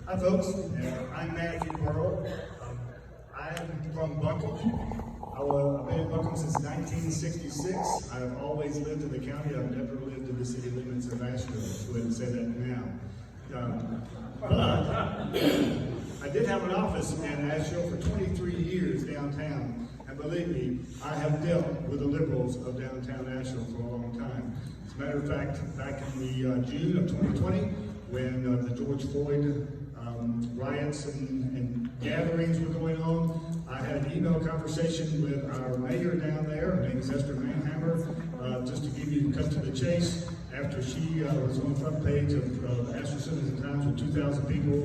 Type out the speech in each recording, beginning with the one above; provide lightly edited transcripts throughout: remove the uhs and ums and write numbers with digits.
Hi folks, I'm Matthew Burril. I'm from Buncombe. I've been in Buncombe since 1966. I've always lived in the county. I've never lived in the city limits of Asheville. Let's go ahead and say that now. But I did have an office in Asheville for 23 years downtown. And believe me, I have dealt with the liberals of downtown Asheville for a long time. As a matter of fact, back in the June of 2020, when the George Floyd riots and gatherings were going on, I had an email conversation with our mayor down there. Her name is Esther Manhammer. Just to give you cut to the chase, after she was on the front page of Asheville Citizen Times with 2,000 people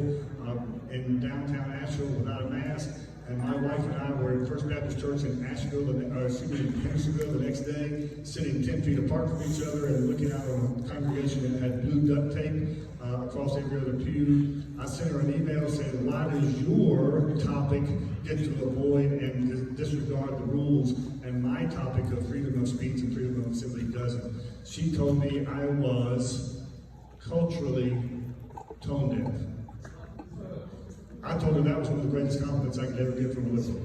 in downtown Asheville without a mask, and my wife and I were at First Baptist Church in Asheville, in Hendersonville the next day, sitting 10 feet apart from each other and looking out on a congregation that had blue duct tape across every other pew. I sent her an email saying, why does your topic get to avoid and disregard the rules, and my topic of freedom of speech and freedom of assembly doesn't? She told me I was culturally tone deaf. I told her that was one of the greatest compliments I could ever get from a liberal.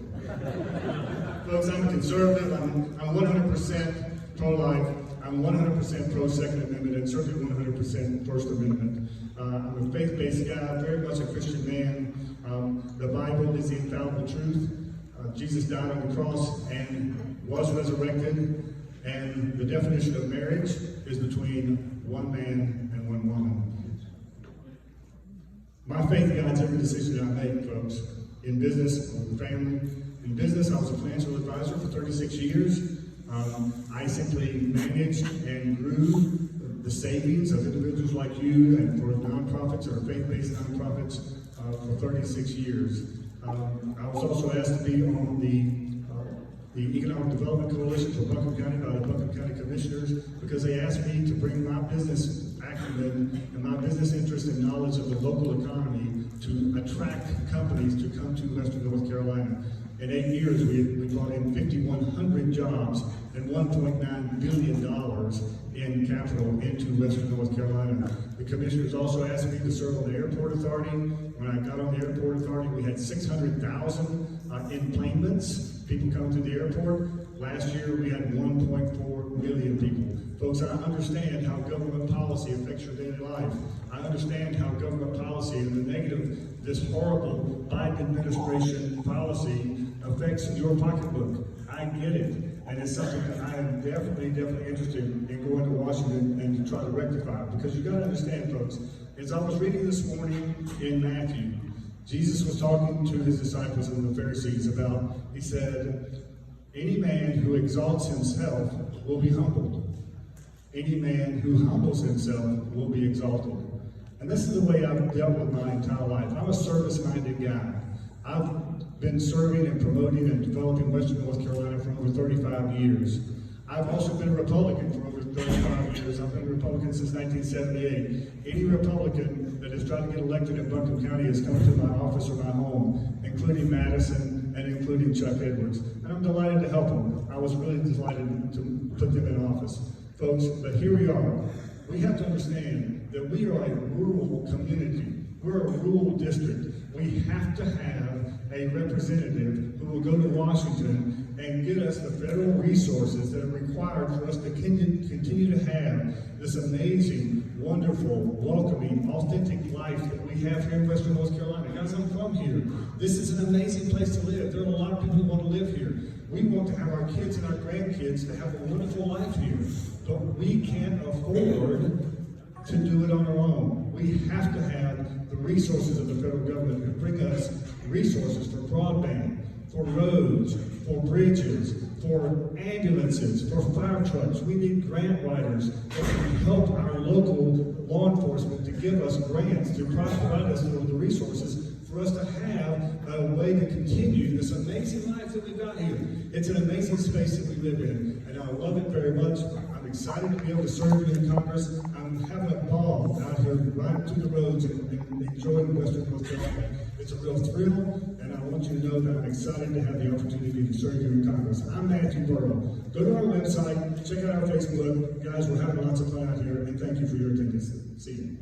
Folks, I'm a conservative. I'm 100% pro-life. I'm 100% pro-Second Amendment, and certainly 100% First Amendment. I'm a faith-based guy, very much a Christian man. The Bible is the infallible truth. Jesus died on the cross and was resurrected. And the definition of marriage is between one man and one woman. My faith guides every decision I make, folks, in business, with family. In business, I was a financial advisor for 36 years. I simply managed and grew the savings of individuals like you and for nonprofits or faith-based nonprofits for 36 years. I was also asked to be on the Economic Development Coalition for Buncombe County by the Buncombe County Commissioners because they asked me to bring my business acumen and my business interest and knowledge of the local economy to attract companies to come to Western North Carolina. In 8 years, we brought in 5,100 jobs and $1.9 billion in capital into Western North Carolina. The commissioners also asked me to serve on the Airport Authority. When I got on the Airport Authority, we had 600,000 enplanements, people coming to the airport. Last year, we had 1.4 million people. Folks, I understand how government policy affects your daily life. I understand how government policy and the negative, this horrible Biden administration policy affects your pocketbook. I get it. And it's something that I am definitely interested in going to Washington and to try to rectify. Because you got to understand, folks, as I was reading this morning in Matthew, Jesus was talking to his disciples and the Pharisees about, he said, any man who exalts himself will be humbled. Any man who humbles himself will be exalted. And this is the way I've dealt with my entire life. I'm a service-minded guy. I've been serving and promoting and developing Western North Carolina for over 35 years. I've also been a Republican for over 35 years. I've been a Republican since 1978. Any Republican that has tried to get elected in Buncombe County has come to my office or my home, including Madison and including Chuck Edwards. And I'm delighted to help them. I was really delighted to put them in office. Folks, but here we are. We have to understand that we are a rural community. We're a rural district. We have to have a representative who will go to Washington and get us the federal resources that are required for us to continue to have this amazing, wonderful, welcoming, authentic life that we have here in Western North Carolina. Guys, I'm from here. This is an amazing place to live. There are a lot of people who want to live here. We want to have our kids and our grandkids to have a wonderful life here, but we can't afford to do it on our own. We have to have the resources of the federal government to bring us resources for broadband, for roads, for bridges, for ambulances, for fire trucks. We need grant writers that can help our local law enforcement to give us grants, to provide us with the resources for us to have a way to continue this amazing life that we've got here. It's an amazing space that we live in, and I love it very much. I'm excited to be able to serve you in Congress. I'm having a ball out here riding through the roads and enjoying Western North Carolina. It's a real thrill, and I want you to know that I'm excited to have the opportunity to serve you in Congress. I'm Matthew Burril. Go to our website, check out our Facebook. Guys, we're having lots of fun out here, and thank you for your attendance. See you.